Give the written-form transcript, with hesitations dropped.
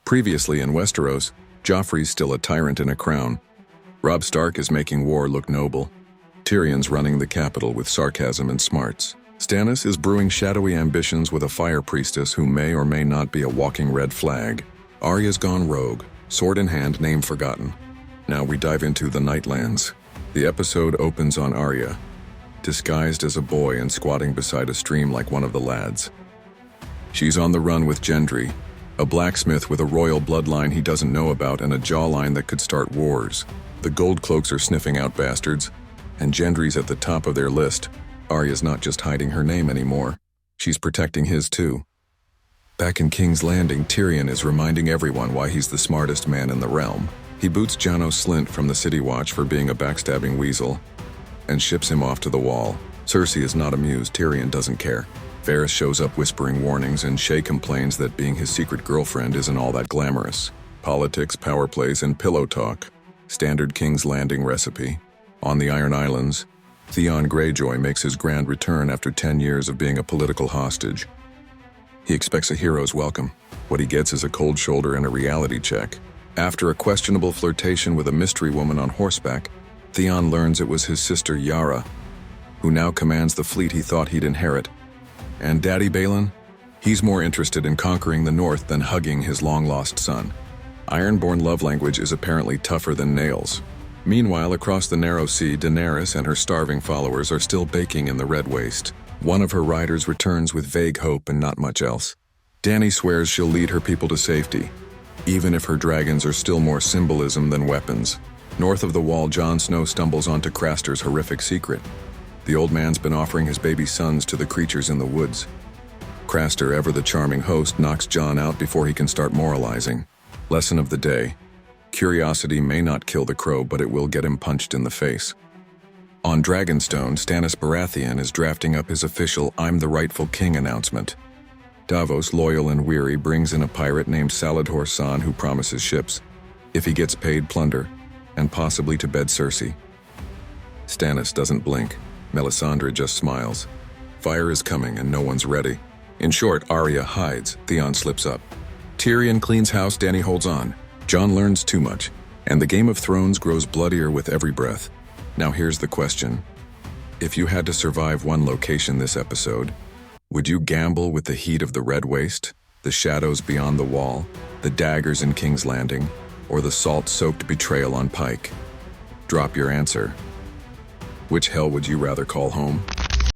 Previously in Westeros, Joffrey's still a tyrant in a crown. Robb Stark is making war look noble. Tyrion's running the capital with sarcasm and smarts. Stannis is brewing shadowy ambitions with a fire priestess who may or may not be a walking red flag. Arya's gone rogue, sword in hand, name forgotten. Now we dive into the Nightlands. The episode opens on Arya, disguised as a boy and squatting beside a stream like one of the lads. She's on the run with Gendry, a blacksmith with a royal bloodline he doesn't know about and a jawline that could start wars. The Goldcloaks are sniffing out bastards, and Gendry's at the top of their list. Arya's not just hiding her name anymore. She's protecting his too. Back in King's Landing, Tyrion is reminding everyone why he's the smartest man in the realm. He boots Janos Slynt from the City Watch for being a backstabbing weasel, and ships him off to the Wall. Cersei is not amused. Tyrion doesn't care. Varys shows up whispering warnings, and Shae complains that being his secret girlfriend isn't all that glamorous. Politics, power plays, and pillow talk. Standard King's Landing recipe. On the Iron Islands, Theon Greyjoy makes his grand return after 10 years of being a political hostage. He expects a hero's welcome. What he gets is a cold shoulder and a reality check. After a questionable flirtation with a mystery woman on horseback, Theon learns it was his sister Yara, who now commands the fleet he thought he'd inherit. And Daddy Balon? He's more interested in conquering the North than hugging his long-lost son. Ironborn love language is apparently tougher than nails. Meanwhile, across the narrow sea, Daenerys and her starving followers are still baking in the Red Waste. One of her riders returns with vague hope and not much else. Dany swears she'll lead her people to safety, even if her dragons are still more symbolism than weapons. North of the Wall, Jon Snow stumbles onto Craster's horrific secret. The old man's been offering his baby sons to the creatures in the woods. Craster, ever the charming host, knocks Jon out before he can start moralizing. Lesson of the day: curiosity may not kill the crow, but it will get him punched in the face. On Dragonstone, Stannis Baratheon is drafting up his official "I'm the rightful king" announcement. Davos, loyal and weary, brings in a pirate named Saladhor Saan who promises ships, if he gets paid, plunder, and possibly to bed Cersei. Stannis doesn't blink. Melisandre just smiles. Fire is coming and no one's ready. In short, Arya hides, Theon slips up. Tyrion cleans house, Dany holds on. Jon learns too much, and the Game of Thrones grows bloodier with every breath. Now here's the question. If you had to survive one location this episode, would you gamble with the heat of the Red Waste, the shadows beyond the Wall, the daggers in King's Landing, or the salt-soaked betrayal on Pike? Drop your answer. Which hell would you rather call home?